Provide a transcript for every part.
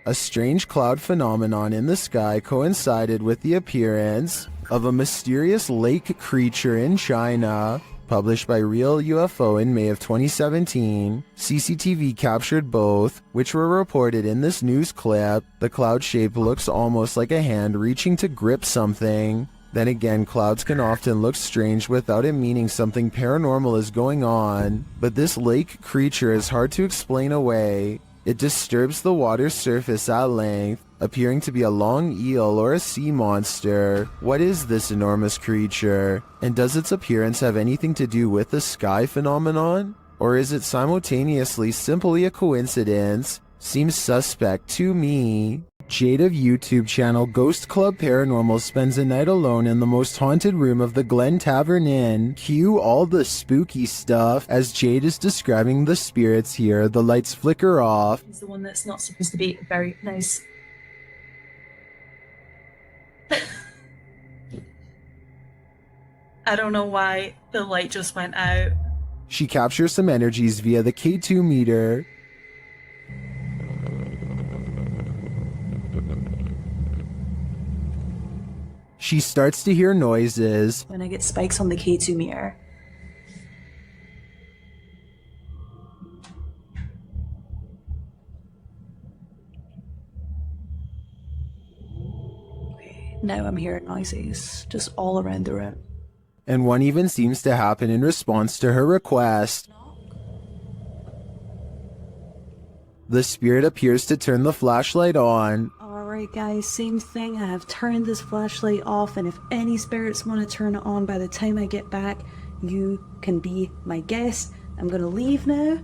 A strange cloud phenomenon in the sky coincided with the appearance of a mysterious lake creature in China. Published by Real UFO in May of 2017, CCTV captured both, which were reported in this news clip. The cloud shape looks almost like a hand reaching to grip something. Then again, clouds can often look strange without it meaning something paranormal is going on, but this lake creature is hard to explain away. It disturbs the water's surface at length, appearing to be a long eel or a sea monster. What is this enormous creature? And does its appearance have anything to do with the sky phenomenon? Or is it simultaneously simply a coincidence? Seems suspect to me. Jade of YouTube channel Ghost Club Paranormal spends a night alone in the most haunted room of the Glen Tavern Inn. Cue all the spooky stuff. As Jade is describing the spirits here, the lights flicker off. He's the one that's not supposed to be very nice. I don't know why the light just went out. She captures some energies via the K2 meter. She starts to hear noises. When I get spikes on the K2 meter. Okay, now I'm hearing noises just all around the room. And one even seems to happen in response to her request. The spirit appears to turn the flashlight on. Alright guys, same thing. I have turned this flashlight off, and if any spirits want to turn it on by the time I get back, you can be my guest. I'm gonna leave now.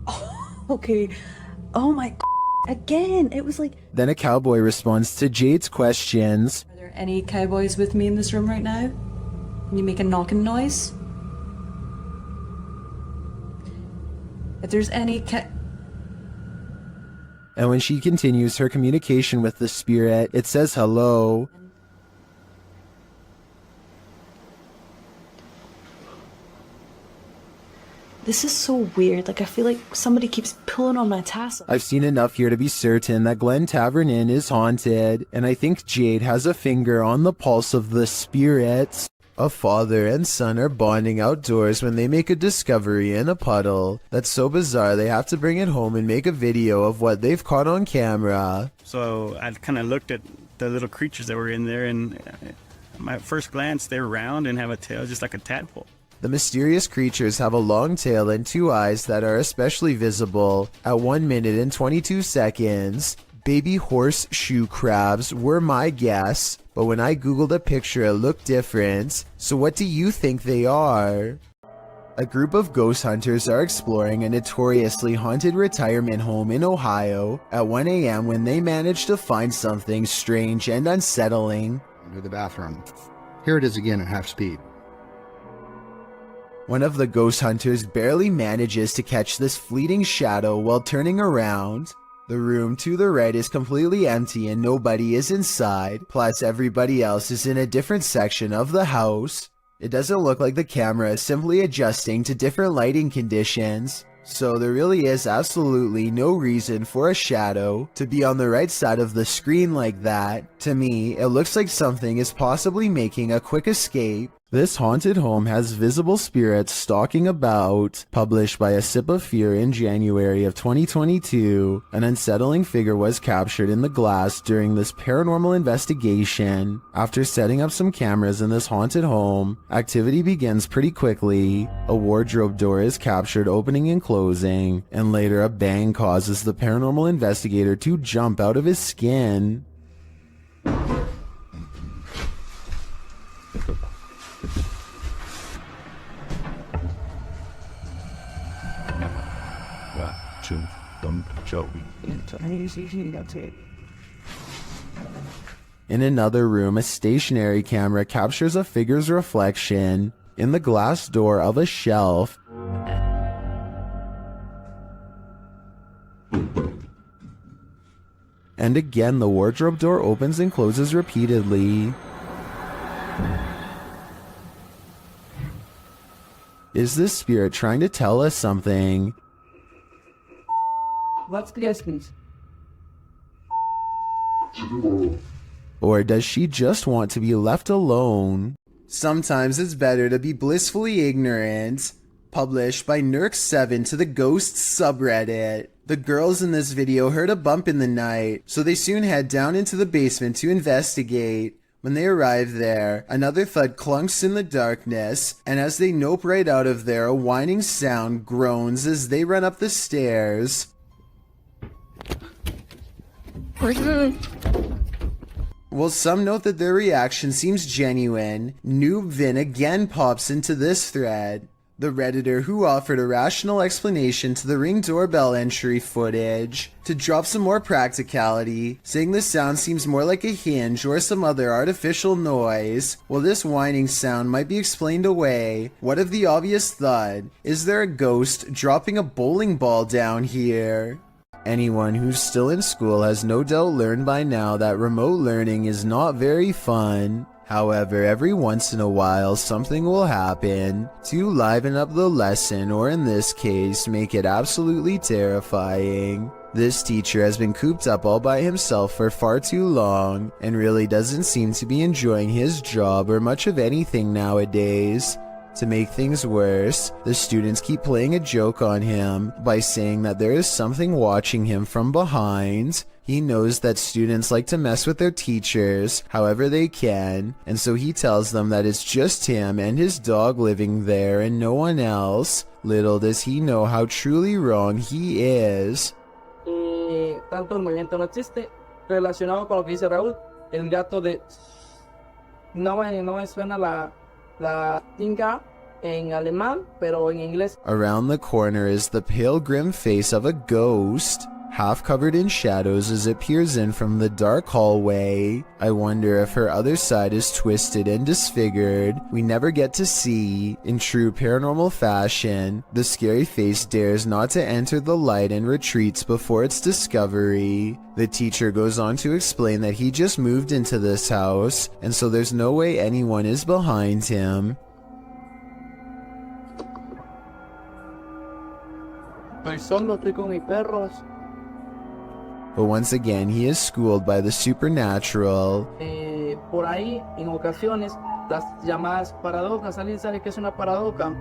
Oh, okay. Oh my again, it was like... Then a cowboy responds to Jade's questions. Are there any cowboys with me in this room right now? Can you make a knocking noise? If there's any And when she continues her communication with the spirit, it says hello. This is so weird. Like, I feel like somebody keeps pulling on my tassel. I've seen enough here to be certain that Glen Tavern Inn is haunted, and I think Jade has a finger on the pulse of the spirits. A father and son are bonding outdoors when they make a discovery in a puddle that's so bizarre they have to bring it home and make a video of what they've caught on camera. So I kind of looked at the little creatures that were in there, and my first glance, they're round and have a tail just like a tadpole. The mysterious creatures have a long tail and two eyes that are especially visible at 1 minute and 22 seconds. Baby horseshoe crabs were my guess, but when I googled a picture it looked different. So what do you think they are? A group of ghost hunters are exploring a notoriously haunted retirement home in Ohio at 1 a.m. when they manage to find something strange and unsettling. Into the bathroom. Here it is again at half speed. One of the ghost hunters barely manages to catch this fleeting shadow while turning around. The room to the right is completely empty and nobody is inside, plus everybody else is in a different section of the house. It doesn't look like the camera is simply adjusting to different lighting conditions, so there really is absolutely no reason for a shadow to be on the right side of the screen like that. To me, it looks like something is possibly making a quick escape. This haunted home has visible spirits stalking about. Published by A Sip of Fear in January of 2022, an unsettling figure was captured in the glass during this paranormal investigation. After setting up some cameras in this haunted home, activity begins pretty quickly. A wardrobe door is captured opening and closing, and later a bang causes the paranormal investigator to jump out of his skin. In another room, a stationary camera captures a figure's reflection in the glass door of a shelf. And again, the wardrobe door opens and closes repeatedly. Is this spirit trying to tell us something? What's the distance? Or does she just want to be left alone? Sometimes it's better to be blissfully ignorant. Published by Nurk7 to the Ghosts subreddit. The girls in this video heard a bump in the night, so they soon head down into the basement to investigate. When they arrive there, another thud clunks in the darkness, and as they nope right out of there, a whining sound groans as they run up the stairs. While some note that their reaction seems genuine, Noob Vin again pops into this thread. The Redditor who offered a rational explanation to the Ring doorbell entry footage to drop some more practicality, saying the sound seems more like a hinge or some other artificial noise. While this whining sound might be explained away, what of the obvious thud? Is there a ghost dropping a bowling ball down here? Anyone who's still in school has no doubt learned by now that remote learning is not very fun. However, every once in a while something will happen to liven up the lesson, or in this case, make it absolutely terrifying. This teacher has been cooped up all by himself for far too long, and really doesn't seem to be enjoying his job or much of anything nowadays. To make things worse, the students keep playing a joke on him by saying that there is something watching him from behind. He knows that students like to mess with their teachers however they can, and so he tells them that it's just him and his dog living there and no one else. Little does he know how truly wrong he is. Tanto el movimiento no existe, relacionado con lo que dice Raúl, el gato de... No me suena la tinga en alemán, pero en inglés. Around the corner is the pale grim face of a ghost, half covered in shadows as it peers in from the dark hallway. I wonder if her other side is twisted and disfigured. We never get to see. In true paranormal fashion, the scary face dares not to enter the light and retreats before its discovery. The teacher goes on to explain that he just moved into this house, and so there's no way anyone is behind him. Estoy solo, estoy con mis perros. But once again, he is schooled by the supernatural. Por ahí, en ocasiones, las llamadas paradojas. ¿Alguien sabe qué es una paradoja?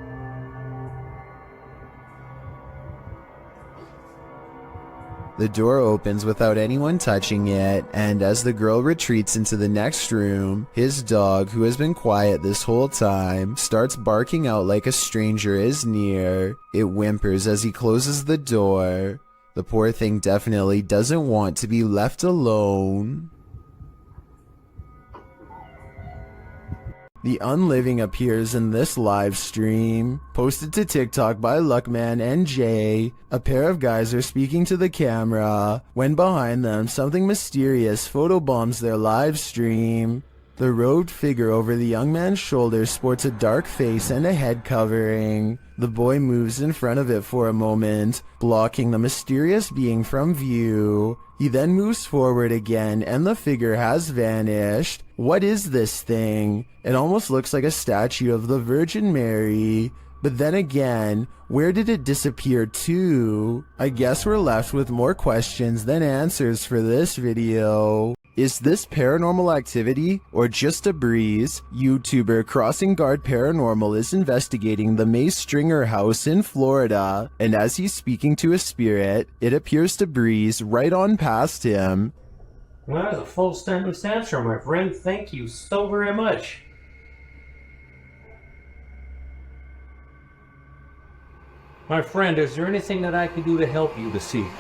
The door opens without anyone touching it, and as the girl retreats into the next room, his dog, who has been quiet this whole time, starts barking out like a stranger is near. It whimpers as he closes the door. The poor thing definitely doesn't want to be left alone. The Unliving appears in this live stream, posted to TikTok by LuckmanNJ. A pair of guys are speaking to the camera, when behind them something mysterious photobombs their live stream. The robed figure over the young man's shoulder sports a dark face and a head covering. The boy moves in front of it for a moment, blocking the mysterious being from view. He then moves forward again and the figure has vanished. What is this thing? It almost looks like a statue of the Virgin Mary. But then again, where did it disappear to? I guess we're left with more questions than answers for this video. Is this paranormal activity or just a breeze? YouTuber Crossing Guard Paranormal is investigating the May Stringer house in Florida, and as he's speaking to a spirit, it appears to breeze right on past him. Well, that was a full sentence answer, my friend. Thank you so very much. My friend, is there anything that I can do to help you this evening?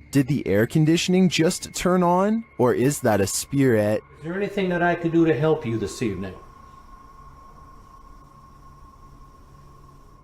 Did the air conditioning just turn on? Or is that a spirit? Is there anything that I can do to help you this evening?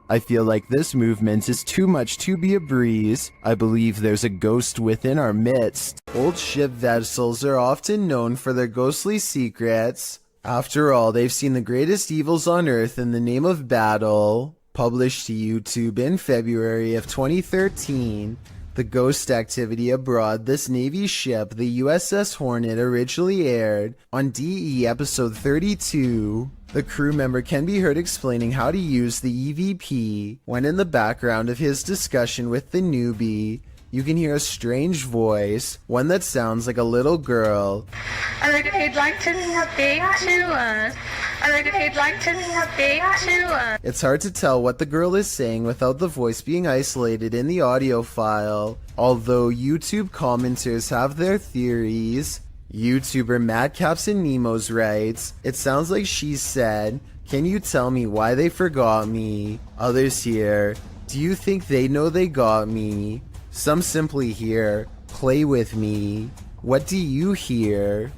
I feel like this movement is too much to be a breeze. I believe there's a ghost within our midst. Old ship vessels are often known for their ghostly secrets. After all, they've seen the greatest evils on Earth in the name of battle. Published to YouTube in February of 2013, the ghost activity aboard this Navy ship, the USS Hornet, originally aired on DE episode 32. The crew member can be heard explaining how to use the EVP when in the background of his discussion with the newbie. you can hear a strange voice, one that sounds like a little girl. If you'd like to update to us. If you'd like to update to us. It's hard to tell what the girl is saying without the voice being isolated in the audio file, although YouTube commenters have their theories. YouTuber Madcaps and Nemos writes, it sounds like she said, can you tell me why they forgot me? Others here, do you think they know they got me? Some simply hear, play with me. What do you hear?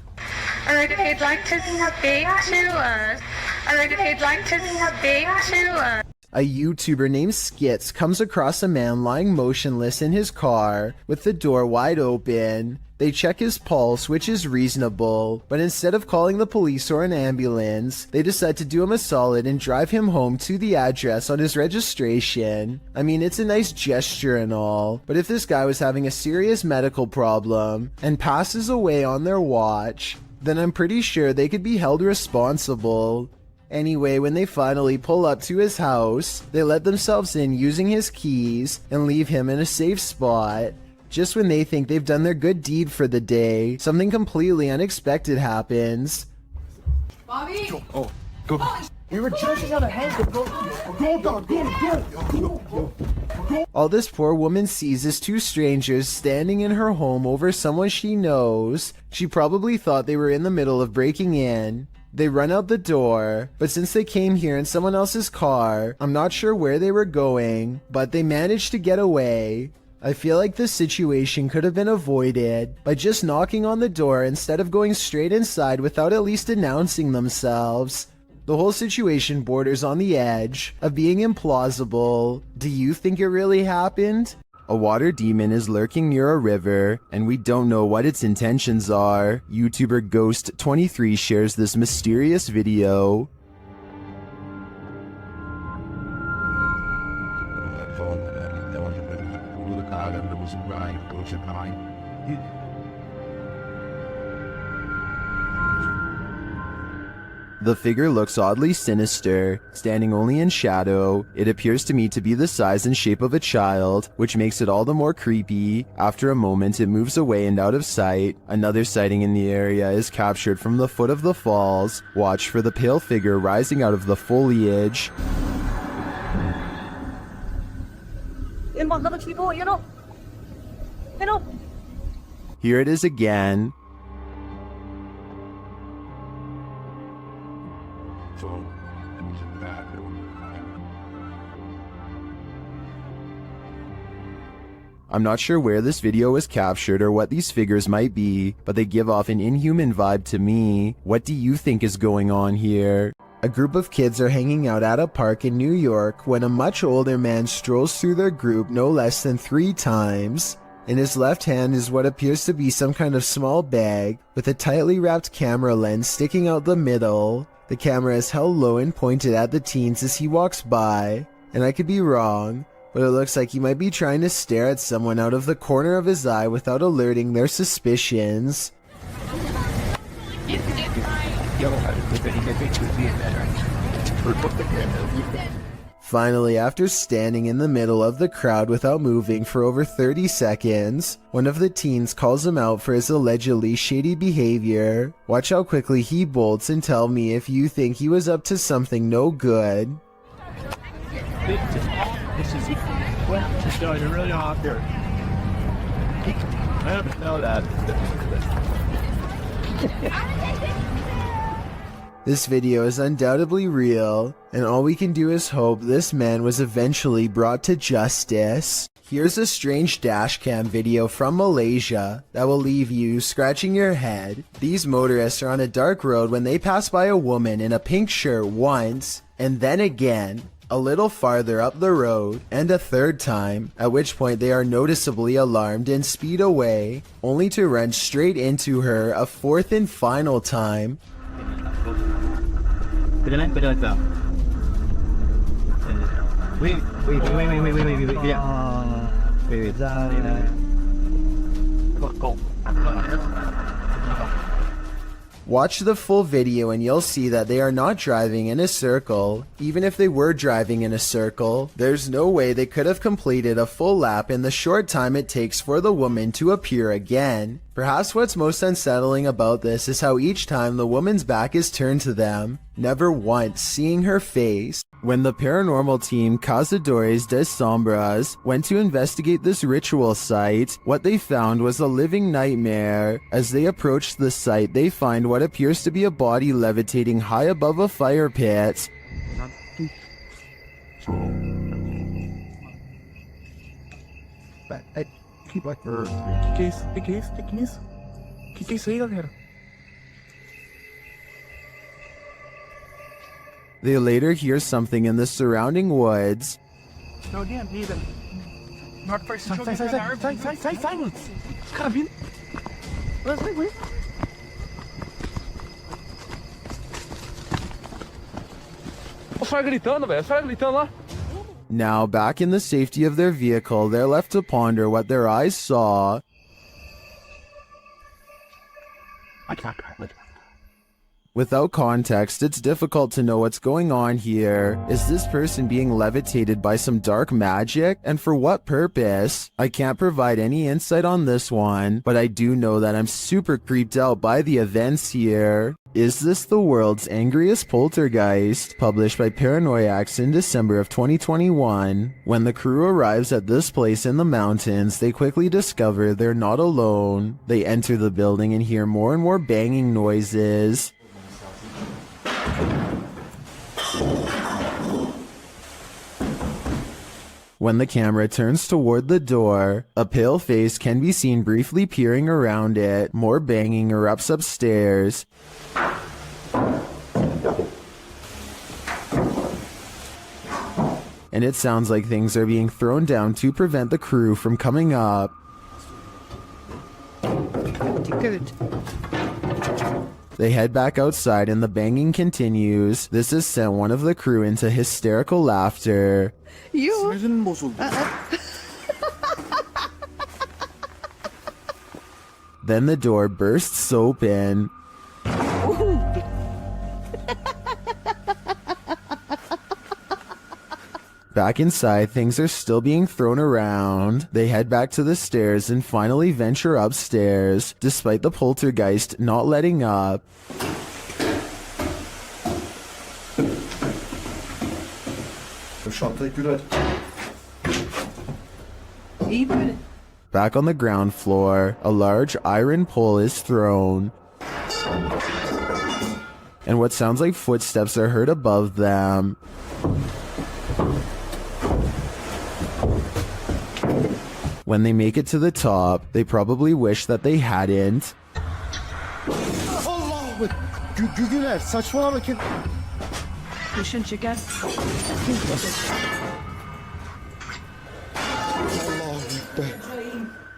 If you'd like to update to us. If you'd like to update to us. A YouTuber named Skits comes across a man lying motionless in his car with the door wide open. They check his pulse, which is reasonable, but instead of calling the police or an ambulance, they decide to do him a solid and drive him home to the address on his registration. I mean, it's a nice gesture and all, but if this guy was having a serious medical problem and passes away on their watch, then I'm pretty sure they could be held responsible. Anyway, when they finally pull up to his house, they let themselves in using his keys and leave him in a safe spot. Just when they think they've done their good deed for the day, something completely unexpected happens. Bobby! Oh, go. We were just out of hand. Go. All this poor woman sees is two strangers standing in her home over someone she knows. She probably thought they were in the middle of breaking in. They run out the door, but since they came here in someone else's car, I'm not sure where they were going, but they managed to get away. I feel like this situation could have been avoided by just knocking on the door instead of going straight inside without at least announcing themselves. The whole situation borders on the edge of being implausible. Do you think it really happened? A water demon is lurking near a river, and we don't know what its intentions are. YouTuber Ghost23 shares this mysterious video. The figure looks oddly sinister, standing only in shadow. It appears to me to be the size and shape of a child, which makes it all the more creepy. After a moment, it moves away and out of sight. Another sighting in the area is captured from the foot of the falls. Watch for the pale figure rising out of the foliage. Here it is again. I'm not sure where this video was captured or what these figures might be, but they give off an inhuman vibe to me. What do you think is going on here? A group of kids are hanging out at a park in New York when a much older man strolls through their group no less than 3 times. In his left hand is what appears to be some kind of small bag with a tightly wrapped camera lens sticking out the middle. The camera is held low and pointed at the teens as he walks by, and I could be wrong, but it looks like he might be trying to stare at someone out of the corner of his eye without alerting their suspicions. Finally, after standing in the middle of the crowd without moving for over 30 seconds, one of the teens calls him out for his allegedly shady behavior. Watch how quickly he bolts and tell me if you think he was up to something no good. This is really hot here. I haven't know that. This video is undoubtedly real, and all we can do is hope this man was eventually brought to justice. Here's a strange dashcam video from Malaysia that will leave you scratching your head. These motorists are on a dark road when they pass by a woman in a pink shirt once, and then again, a little farther up the road, and a third time, at which point they are noticeably alarmed and speed away, only to run straight into her a fourth and final time. Wait. Watch the full video and you'll see that they are not driving in a circle. Even if they were driving in a circle, there's no way they could have completed a full lap in the short time it takes for the woman to appear again. Perhaps what's most unsettling about this is how each time the woman's back is turned to them, never once seeing her face. When the paranormal team Cazadores de Sombras went to investigate this ritual site, what they found was a living nightmare. As they approached the site, they find what appears to be a body levitating high above a fire pit. Que é isso aí, galera? They later hear something in the surrounding woods. Tem alguém ali, velho. Na hora que faz sai, mano. Os caras vindo. Vai. Os caras gritando, velho. Os caras gritando lá. Now, back in the safety of their vehicle, they're left to ponder what their eyes saw. Without context, it's difficult to know what's going on here. Is this person being levitated by some dark magic? And for what purpose? I can't provide any insight on this one, but I do know that I'm super creeped out by the events here. Is this the world's angriest poltergeist? Published by Paranoiacs in December of 2021. When the crew arrives at this place in the mountains, they quickly discover they're not alone. They enter the building and hear more and more banging noises. When the camera turns toward the door, a pale face can be seen briefly peering around it. More banging erupts upstairs. And it sounds like things are being thrown down to prevent the crew from coming up. Good. They head back outside and the banging continues. This has sent one of the crew into hysterical laughter. Then the door bursts open. Back inside, things are still being thrown around. They head back to the stairs and finally venture upstairs, despite the poltergeist not letting up. Back on the ground floor, a large iron pole is thrown. And what sounds like footsteps are heard above them. When they make it to the top, they probably wish that they hadn't.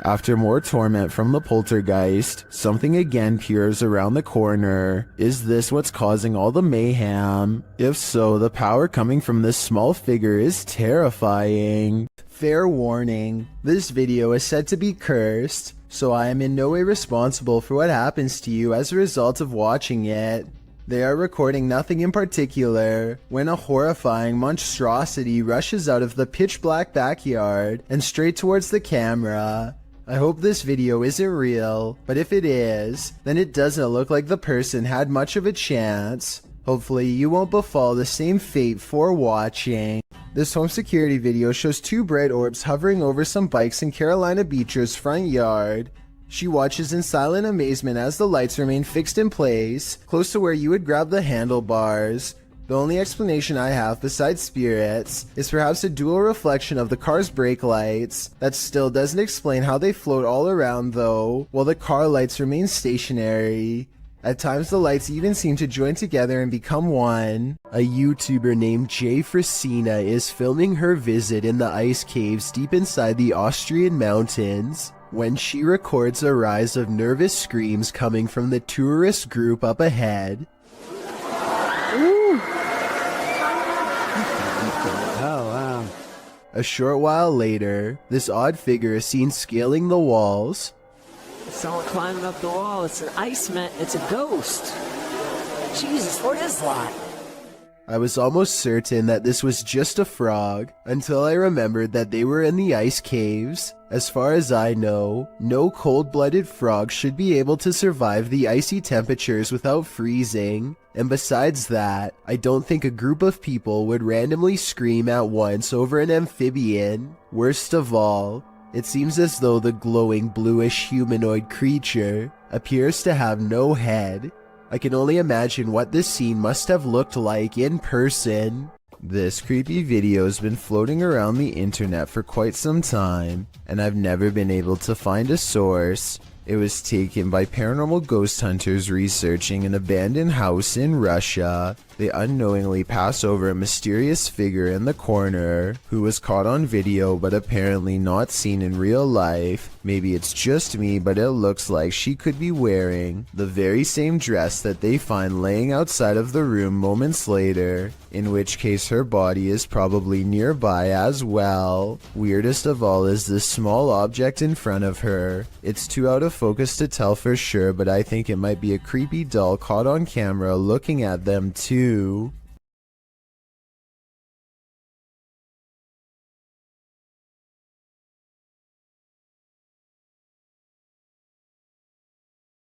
After more torment from the poltergeist, something again peers around the corner. Is this what's causing all the mayhem? If so, the power coming from this small figure is terrifying. Fair warning, this video is said to be cursed, so I am in no way responsible for what happens to you as a result of watching it. They are recording nothing in particular when a horrifying monstrosity rushes out of the pitch black backyard and straight towards the camera. I hope this video isn't real, but if it is, then it doesn't look like the person had much of a chance. Hopefully you won't befall the same fate for watching. This home security video shows two bright orbs hovering over some bikes in Carolina Beecher's front yard. She watches in silent amazement as the lights remain fixed in place, close to where you would grab the handlebars. The only explanation I have besides spirits is perhaps a dual reflection of the car's brake lights. That still doesn't explain how they float all around though, while the car lights remain stationary. At times the lights even seem to join together and become one. A YouTuber named Jay Frasina is filming her visit in the ice caves deep inside the Austrian mountains when she records a rise of nervous screams coming from the tourist group up ahead. Oh, wow. A short while later, this odd figure is seen scaling the walls. Someone climbing up the wall. It's an iceman. It's a ghost. Jesus, what is that? I was almost certain that this was just a frog until I remembered that they were in the ice caves. As far as I know, no cold-blooded frog should be able to survive the icy temperatures without freezing. And besides that, I don't think a group of people would randomly scream at once over an amphibian. Worst of all, it seems as though the glowing bluish humanoid creature appears to have no head. I can only imagine what this scene must have looked like in person. This creepy video has been floating around the internet for quite some time, and I've never been able to find a source. It was taken by paranormal ghost hunters researching an abandoned house in Russia. They unknowingly pass over a mysterious figure in the corner who was caught on video but apparently not seen in real life. Maybe it's just me, but it looks like she could be wearing the very same dress that they find laying outside of the room moments later, in which case her body is probably nearby as well. Weirdest of all is this small object in front of her. It's too out of focus to tell for sure, but I think it might be a creepy doll caught on camera looking at them too.